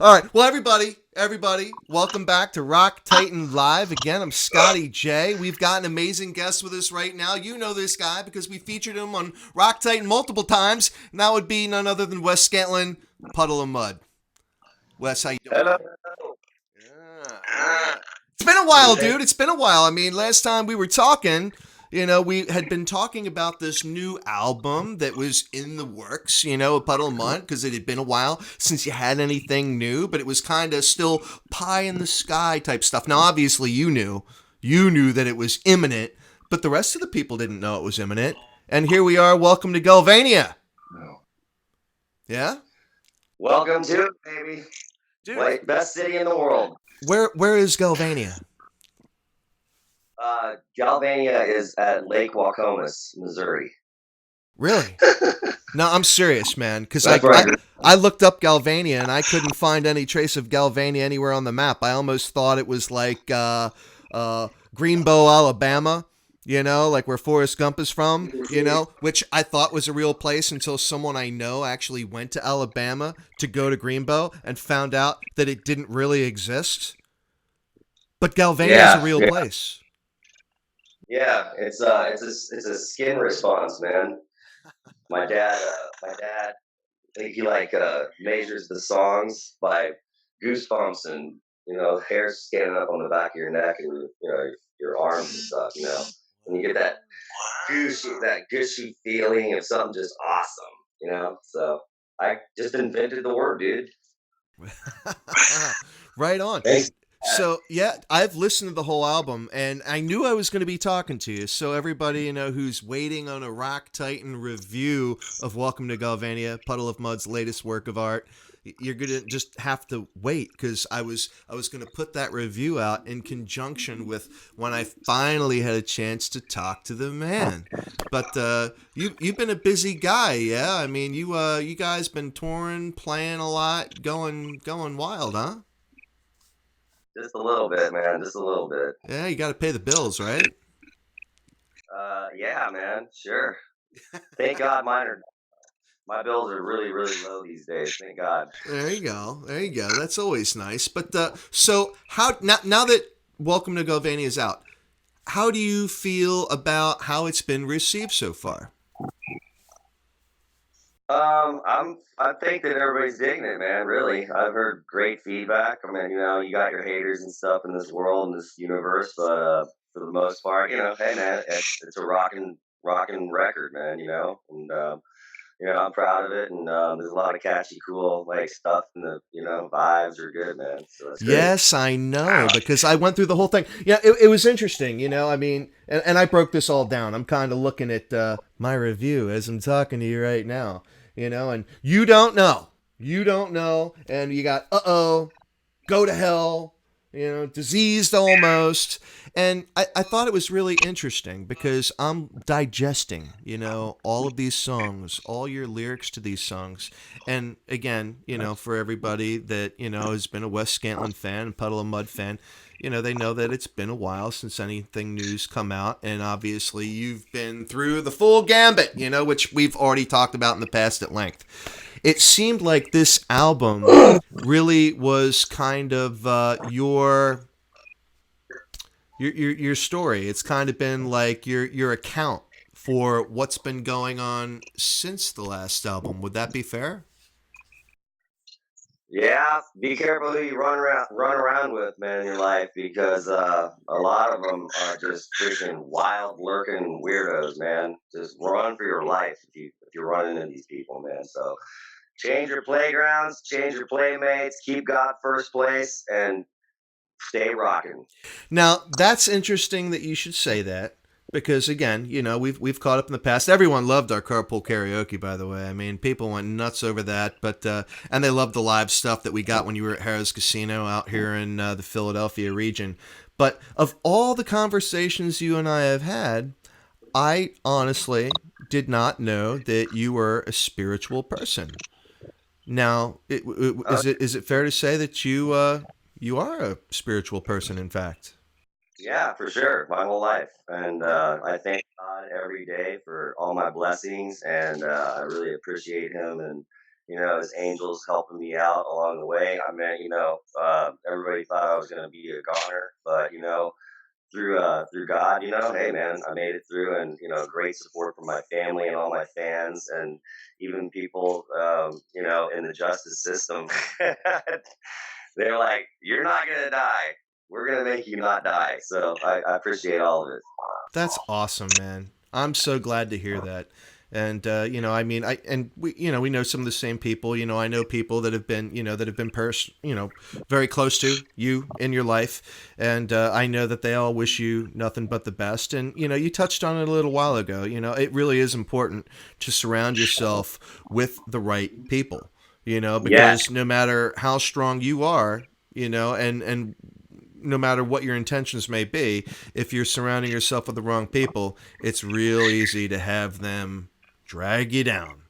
All right. Well, everybody, welcome back to Rock Titan Live. Again, I'm Scotty J. We've got an amazing guest with us right now. You know this guy because we featured him on Rock Titan multiple times, and that would be none other than Wes Scantlin, Puddle of Mudd. Wes, how you doing, Hello. man? Yeah, yeah. It's been a while, dude. It's been a while. I mean, last time we were talking, we had been talking about this new album that was in the works, a Puddle of Mudd, because it had been a while since you had anything new, but it was kind of still pie in the sky type stuff. Now, obviously, you knew that it was imminent, but the rest of the people didn't know it was imminent. And here we are. Welcome to Galvania. Yeah, Welcome to it, baby. dude. Like best city in the world. Where is Galvania? Galvania is at Lake Waukomis, Missouri. Really? No, I'm serious, man. Because That's I, right. I I looked up Galvania and I couldn't find any trace of Galvania anywhere on the map. I almost thought it was like Greenbow, Alabama. Like where Forrest Gump is from. Which I thought was a real place until someone I know actually went to Alabama to go to Greenbow and found out that it didn't really exist. But Galvania is a Yeah, real yeah, place. yeah. It's a skin response, man. My dad, he measures the songs by goosebumps and hair standing up on the back of your neck and your arms and stuff. And you get that gushy feeling of something just awesome. So I just invented the word, dude. Right on. Thanks. So yeah, I've listened to the whole album, and I knew I was going to be talking to you. So everybody who's waiting on a Rock Titan review of Welcome to Galvania, Puddle of Mudd's latest work of art, you're gonna just have to wait because I was going to put that review out in conjunction with when I finally had a chance to talk to the man. But you've been a busy guy, yeah. I mean, you guys been touring, playing a lot, going wild, huh? Just a little bit, man. Just a little bit. Yeah, you got to pay the bills, right? Yeah, man. Sure. Thank God my bills are really, really low these days. Thank God. There you go. There you go. That's always nice. But so how now that Welcome to Galvania is out, how do you feel about how it's been received so far? I think that everybody's digging it, man. Really, I've heard great feedback. I mean, you got your haters and stuff in this world and this universe, but for the most part, hey, man, it's a rocking record, man. And I'm proud of it, and there's a lot of catchy, cool like stuff, and the vibes are good, man. So that's great. Yes, I know because I went through the whole thing. Yeah, it was interesting. I mean, and I broke this all down. I'm kind of looking at my review as I'm talking to you right now. And you don't know, and you got go to hell, diseased almost. And I thought it was really interesting because I'm digesting, all of these songs, all your lyrics to these songs. And again, for everybody that, has been a Wes Scantlin fan, Puddle of Mud fan, they know that it's been a while since anything new's come out. And obviously you've been through the full gambit, which we've already talked about in the past at length. It seemed like this album really was kind of your story. It's kind of been like your account for what's been going on since the last album. Would that be fair? Yeah, be careful who you run around with, man, in your life because a lot of them are just freaking wild, lurking weirdos, man. Just run for your life if you're running into these people, man. So change your playgrounds, change your playmates, keep God first place, and stay rocking. Now that's interesting that you should say that because again, we've caught up in the past. Everyone loved our carpool karaoke, by the way. I mean, people went nuts over that, but and they loved the live stuff that we got when you were at Harrah's Casino out here in the Philadelphia region. But of all the conversations you and I have had, I honestly did not know that you were a spiritual person. Now, Uh, is it fair to say that you are a spiritual person? In fact, yeah, for sure, my whole life, and I thank God every day for all my blessings, and I really appreciate Him, and his angels helping me out along the way. I mean, everybody thought I was going to be a goner, but through God, hey man, I made it through, and great support from my family and all my fans, and even people, in the justice system. They're like, "You're not gonna die. We're gonna make you not die." So I appreciate all of it. That's awesome, man. I'm so glad to hear that. And I mean, we know some of the same people. I know people that have been, very close to you in your life, and I know that they all wish you nothing but the best. And you touched on it a little while ago. It really is important to surround yourself with the right people. Yeah. Because no matter how strong you are, and no matter what your intentions may be, if you're surrounding yourself with the wrong people, it's real easy to have them drag you down.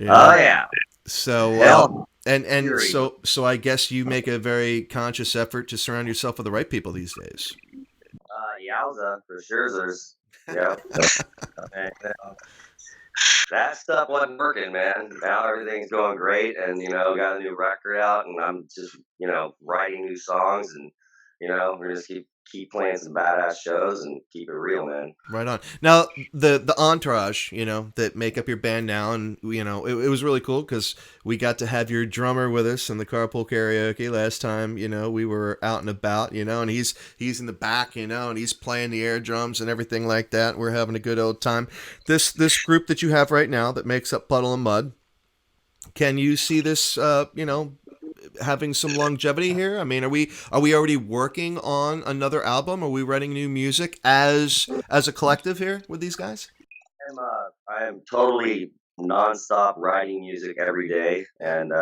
Oh yeah. So Hell, and fury. so I guess you make a very conscious effort to surround yourself with the right people these days. Yowza for sure. There's yeah. And, that stuff wasn't working, man. Now everything's going great, and got a new record out, and I'm just writing new songs, and we're just keep playing some badass shows and keep it real, man. Right on. Now the entourage, that make up your band now, and it was really cool because we got to have your drummer with us in the carpool karaoke last time. We were out and about, and he's in the back, and he's playing the air drums and everything like that. We're having a good old time. This group that you have right now that makes up Puddle of Mud. Can you see this, having some longevity here? I mean, are we already working on another album? Are we writing new music as a collective here with these guys? I am totally nonstop writing music every day, and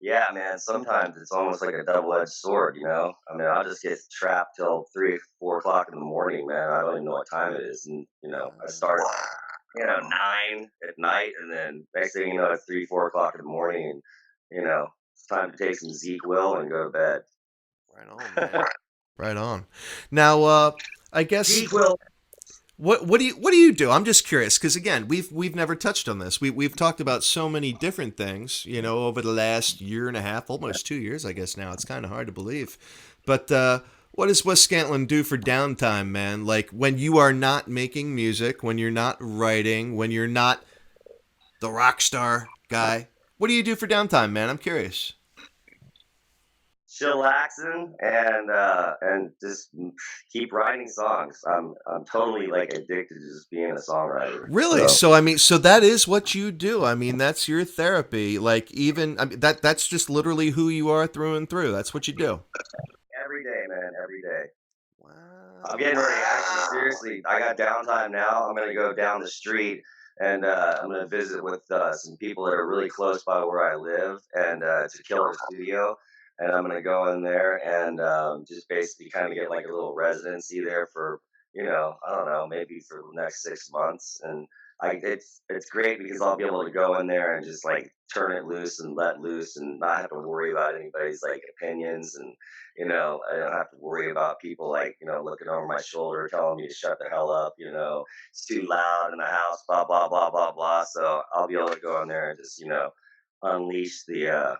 yeah, man. Sometimes it's almost like a double-edged sword, I mean, I'll just get trapped till 3, 4 o'clock in the morning, man. I don't even know what time it is, and I start, 9 at night, and then next thing you know, it's 3, 4 o'clock in the morning, and it's time to take some Zeke Will and go to bed. Right on, man. Right on. Now, I guess Zeke Will. what do you do? I'm just curious because again, we've never touched on this. We've talked about so many different things, over the last year and a half, almost 2 years, I guess now. It's kind of hard to believe, but what does Wes Scantlin do for downtime, man? Like when you are not making music, when you're not writing, when you're not the rock star guy. What do you do for downtime, man? I'm curious. Chillaxing and just keep writing songs. I'm totally like addicted to just being a songwriter. Really? So So I mean, so that is what you do. I mean, that's your therapy. Like even I mean, that's just literally who you are through and through. That's what you do. every day, man, every day. I'm Wow. getting ready. Actually, seriously, I got downtime now. I'm gonna go down the street, and I'm gonna visit with some people that are really close by where I live, and it's a killer studio. And I'm gonna go in there and just basically kind of get like a little residency there for I don't know, maybe for the next 6 months. And it's great because I'll be able to go in there and just like turn it loose and let loose and not have to worry about anybody's like opinions. And I don't have to worry about people like, looking over my shoulder, telling me to shut the hell up, it's too loud in the house, blah, blah, blah, blah, blah. So I'll be able to go in there and just, unleash the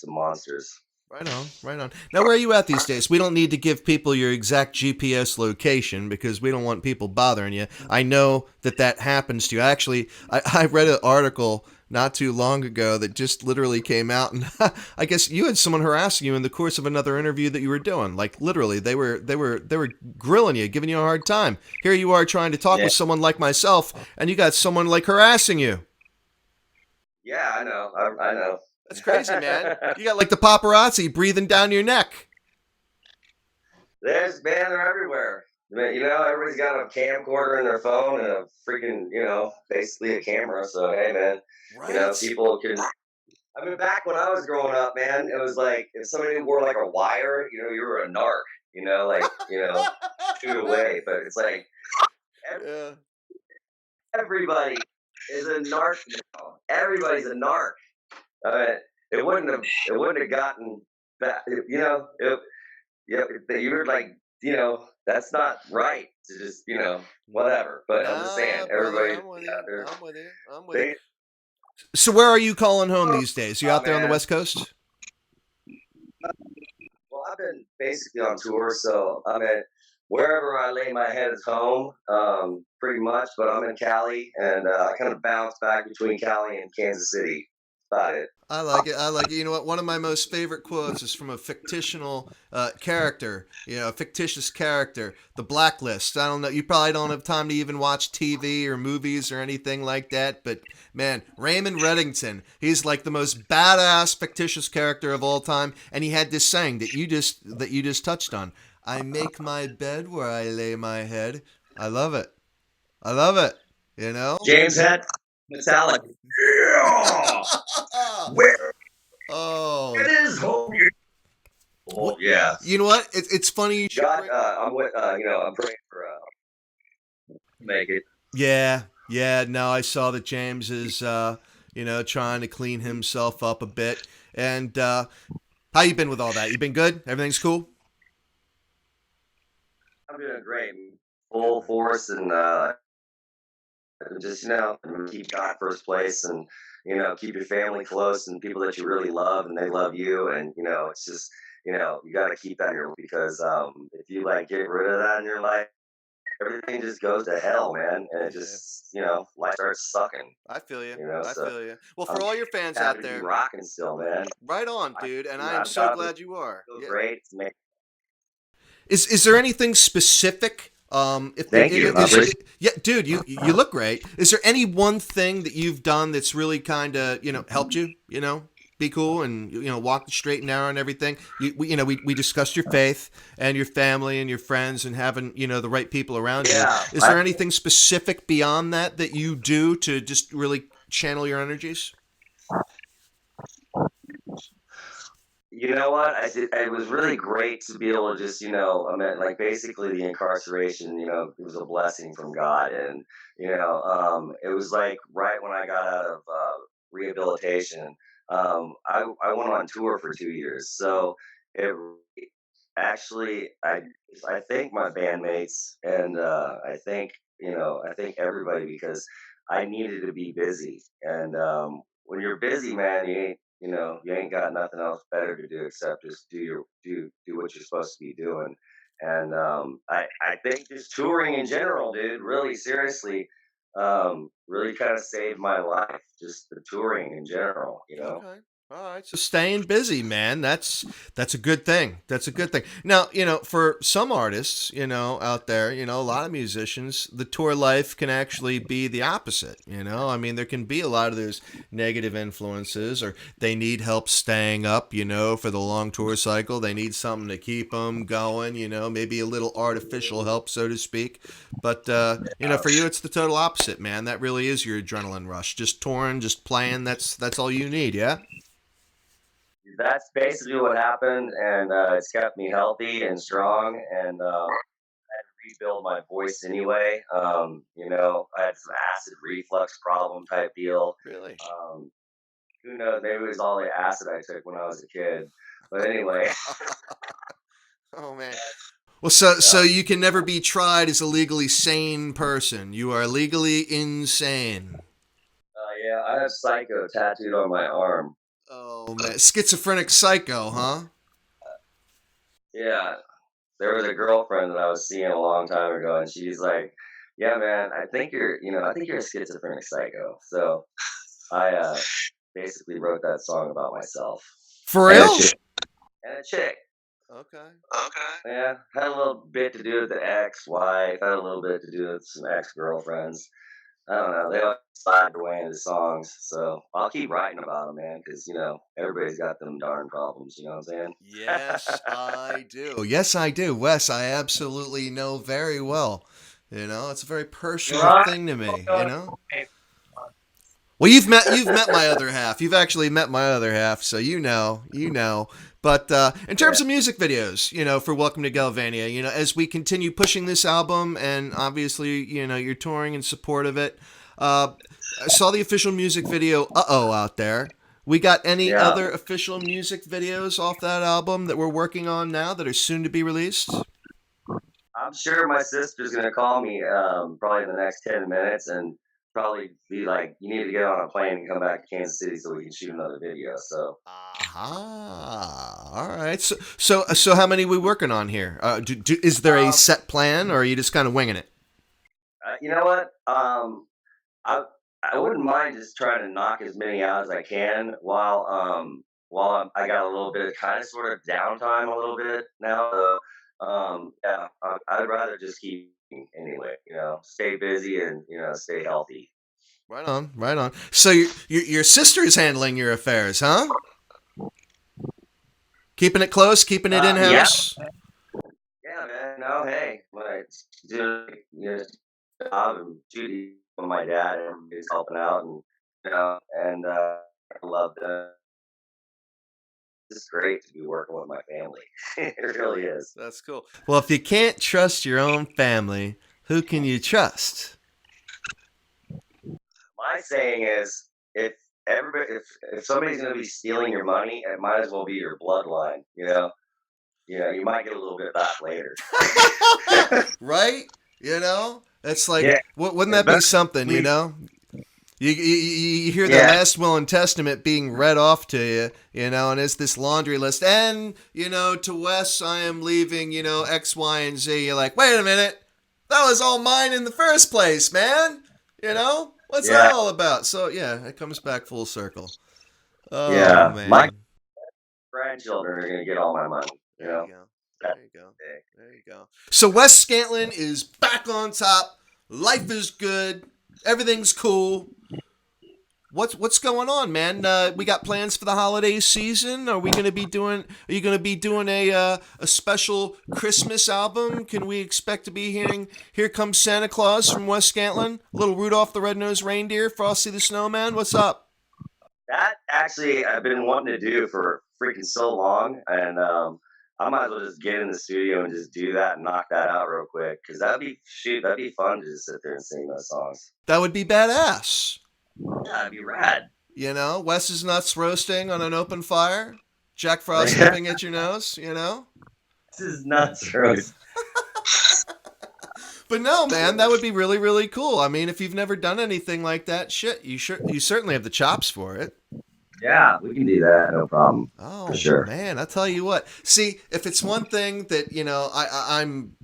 monsters. Right on, right on. Now, where are you at these days? We don't need to give people your exact GPS location because we don't want people bothering you. I know that happens to you. Actually, I read an article not too long ago that just literally came out, and I guess you had someone harassing you in the course of another interview that you were doing. Like literally, they were grilling you, giving you a hard time. Here you are trying to talk Yeah. with someone like myself, and you got someone like harassing you. Yeah, I know. I know. That's crazy, man. You got like the paparazzi breathing down your neck. Man, they're everywhere. Man, everybody's got a camcorder in their phone and a freaking, basically a camera. So hey, man, Right? people can. I mean, back when I was growing up, man, it was like if somebody wore like a wire, you were a narc. Like shoot away. But it's like ev- Yeah. everybody is a narc now. Everybody's a narc. I mean, it wouldn't have gotten that. Yeah, you were like, that's not right to just, whatever. But I'm just saying, Nah, brother, everybody, I'm with yeah, you. I'm with you. I'm with you. they So where are you calling home these days? You Oh out there on the man. West Coast? Well, I've been basically on tour, so I'm at wherever I lay my head is home, pretty much. But I'm in Cali, and I kind of bounce back between Cali and Kansas City. That's about it. I like it. I like it. You know what? One of my most favorite quotes is from a fictional character. You know, a fictitious character, The Blacklist. I don't know. You probably don't have time to even watch TV or movies or anything like that. But man, Raymond Reddington, he's like the most badass fictitious character of all time. And he had this saying that you just touched on. I make my bed where I lay my head. I love it. I love it. You know. James Head, Metallic. Yeah, where Oh, it is home. Oh yeah. you know what? It's funny you should God, bring. I'm praying for make it. Yeah, yeah. No, I saw that James is, trying to clean himself up a bit. And how you been with all that? You been good? Everything's cool? I'm doing great. Good, Full man. force and just keep God first place and keep your family close and people that you really love and they love you and it's just you got to keep that in your life because if you like get rid of that in your life everything just goes to hell, man, and it Yeah, just life starts sucking. I feel you. I So feel you. Well, I'm for all your fans happy out to be there, rocking still, man. right on, I, dude. And I am I've so got this glad you are. feel Yeah. great. Is there anything specific? If there Thank you. I is, appreciate. yeah, dude, you look great. Is there any one thing that you've done that's really kind of helped you? Be cool and walk the straight and narrow and everything. We discussed your faith and your family and your friends and having the right people around you. Yeah, Is there anything specific beyond that that you do to just really channel your energies? you know what? It was really great to be able to just, I mean, like basically the incarceration, it was a blessing from God. And, it was like right when I got out of rehabilitation, I went on tour for 2 years. Mm, So it actually, I thank my bandmates and I thank everybody because I needed to be busy. And when you're busy, man, you ain't got nothing else better to do except just do what you're supposed to be doing. And I think just touring in general, dude, really seriously, really kind of saved my life. Just the touring in general. okay. All right. So staying busy, man. That's a good thing. That's a good thing. Now, for some artists, out there, a lot of musicians, the tour life can actually be the opposite, I mean, there can be a lot of those negative influences or they need help staying up, for the long tour cycle. They need something to keep them going, maybe a little artificial help, so to speak. But for you, it's the total opposite, man. That really is your adrenaline rush. Just touring, just playing. That's all you need. Yeah. That's basically what happened, and it's kept me healthy and strong, and rebuild my voice anyway. I had some acid reflux problem type deal. Really. Um, who knows? Maybe it was all the acid I took when I was a kid. But anyway, Oh man. Well, so uh, you can never be tried as a legally sane person. You are legally insane. yeah, I have psycho tattooed on my arm. Oh man, schizophrenic psycho, huh? Yeah, there was a girlfriend that I was seeing a long time ago, and she's like, "Yeah, man, I think you're a schizophrenic psycho." So I basically wrote that song about myself For and a real? chick. And a chick. Okay. Yeah, had a little bit to do with the ex-wife, had a little bit to do with some ex-girlfriends. I don't know. They all slide their way into songs, so I'll keep writing about them, man, because everybody's got them darn problems. You know what I'm Yes, saying? I do. Yes, I do. Wes, I absolutely know very well. It's a very personal Right. thing to me. Well, you've met my other half. You've actually met my other half, so you know. But in Yeah. terms of music videos, for Welcome to Galvania, as we continue pushing this album, and obviously, you're touring in support of it. I saw the official music video, out there. We got any Yeah. other official music videos off that album that we're working on now that are soon to be released? I'm sure my sister's gonna call me probably in the next 10 minutes, and probably be like, "You need to get on a plane and come back to Kansas City so we can shoot another video." So, Aha. All right. So how many we working on here? Is there a um, set plan, or are you just kind of winging it? you know what? I I wouldn't mind just trying to knock as many out as I can I got a little bit of kind of sort of downtime a little bit now. So, yeah, I'd rather just keep anyway. Stay busy and stay healthy. Right on. Right on. So your sister's handling your affairs, huh? Keeping it close, keeping it in Yeah, house. yeah, man. No, hey, like doing job and duty with my dad, and everybody's helping out, and I love that. It's great to be working with my family. It really is. That's cool. Well, if you can't trust your own family, who can you trust? My saying is, if somebody's going to be stealing your money, it might as well be your bloodline. You might get a little bit back later. Right? You know, it's like, Yeah, wouldn't that be something? You especially know, you hear the yeah, last will and testament being read off to you, and it's this laundry list. And, to Wes, I am leaving, X, Y, and Z. You're like, wait a minute. That was all mine in the first place, man. What's that yeah, all about? So, yeah, it comes back full circle. Oh, yeah. My man. grandchildren are going to get all my money. You There you know. go. That's There you go. the thing. There you go. So Wes Scantlin is back on top. Life is good. Everything's cool. What's going on, man? We got plans for the holiday season. Are we gonna be doing? Are you gonna be doing a special Christmas album? Can we expect to be hearing "Here Comes Santa Claus" from Wes Scantlin? Little Rudolph the Red-Nosed Reindeer, Frosty the Snowman. What's up? That actually I've been wanting to do for freaking so long, and I might as well just get in the studio and just do that and knock that out real quick because that'd be fun to just sit there and sing those songs. That would be badass. Yeah, that'd be rad. Wes's nuts roasting on an open fire, Jack Frost this nipping at your nose. is nuts, Rose. But no, man, that would be really, really cool. I mean, if you've never done anything like that, shit, you certainly have the chops for it. Yeah, we can do that, no problem, for Oh sure. man, I tell you what. See, if it's one thing that I'm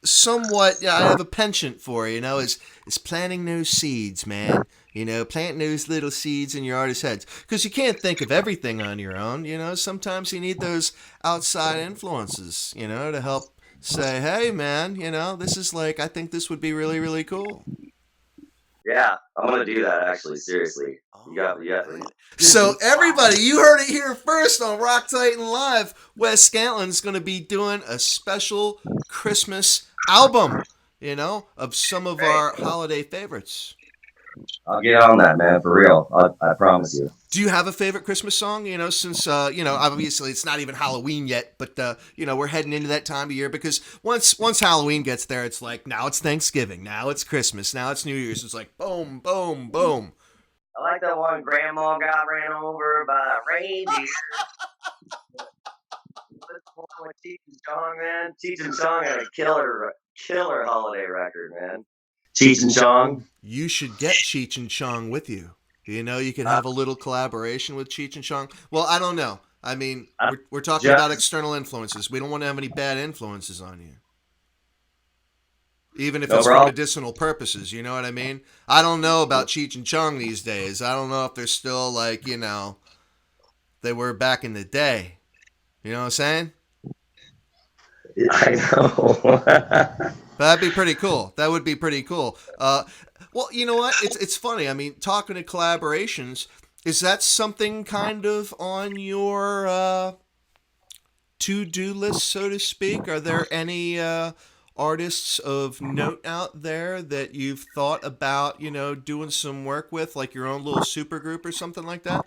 somewhat, yeah, I have a penchant for, is planting those seeds, man. Planting those little seeds in your artist's heads, because you can't think of everything on your own. Sometimes you need those outside influences, to help say, hey, man, this is like, I think this would be really, really cool. Yeah, I'm gonna do that actually. Seriously, Oh, you got. man. So, everybody, you heard it here first on Rock Titan Live. Wes Scantlin's going to be doing a special Christmas album, of some of Hey, our holiday favorites. I'll get on that, man, for real. I promise you. Do you have a favorite Christmas song? Since obviously it's not even Halloween yet, but we're heading into that time of year, because once Halloween gets there, it's like now it's Thanksgiving, now it's Christmas, now it's New Year's. It's like boom, boom, boom. I like that one. Grandma got ran over by a reindeer. What's going on with Cheech and Chong, man? Cheech and Chong had a killer holiday record, man. Cheech and Chong. You should get Cheech and Chong with you. You could Uh, have a little collaboration with Cheech and Chong. Well, I don't know. I mean, I we're talking about just external influences. We don't want to have any bad influences on you, even if no it's for problem. medicinal purposes. You know what I mean? I don't know about Cheech and Chong these days. I don't know if they're still like, they were back in the day. You know what I'm saying? I know. That'd be pretty cool. That would be pretty cool. Well, you know what? It's funny. I mean, talking to collaborations, is that something kind of on your to-do list, so to speak? Are there any artists of note out there that you've thought about, doing some work with, like your own little super group or something like that?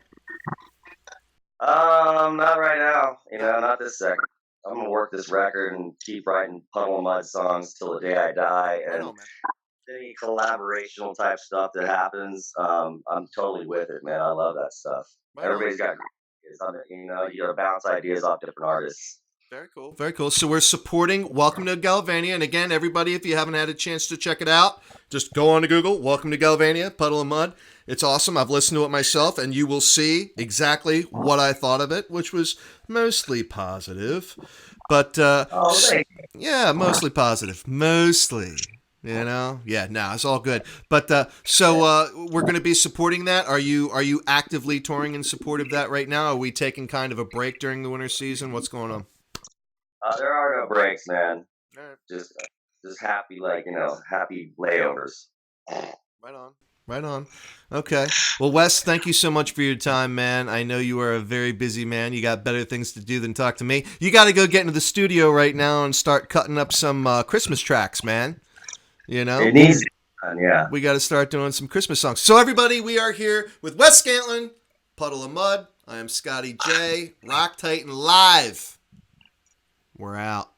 Not right now. Not this second. I'm gonna work this record and keep writing Puddle of Mud songs till the day I die. Right And on, man. any collaborational type stuff that happens, I'm totally with it, man. I love that stuff. Right on. Everybody's got great ideas on it. You got to bounce ideas off different artists. Very cool. Very cool. So we're supporting Welcome to Galvania. And again, everybody, if you haven't had a chance to check it out, just go on to Google, Welcome to Galvania, Puddle of Mudd. It's awesome. I've listened to it myself, and you will see exactly what I thought of it, which was mostly positive. But, Oh, thank yeah, mostly positive. Mostly. You know, yeah, no, it's all good. But we're going to be supporting that. Are you actively touring in support of that right now? Are we taking kind of a break during the winter season? What's going on? There are no breaks, man. All right. Just, just happy, like happy layovers. Right on. Right on. Okay. Well, Wes, thank you so much for your time, man. I know you are a very busy man. You got better things to do than talk to me. You got to go get into the studio right now and start cutting up some Christmas tracks, man. You know? It needs, yeah. We got to start doing some Christmas songs. So, everybody, we are here with Wes Scantlin, Puddle of Mudd. I am Scotty J, Rock Titan Live. We're out.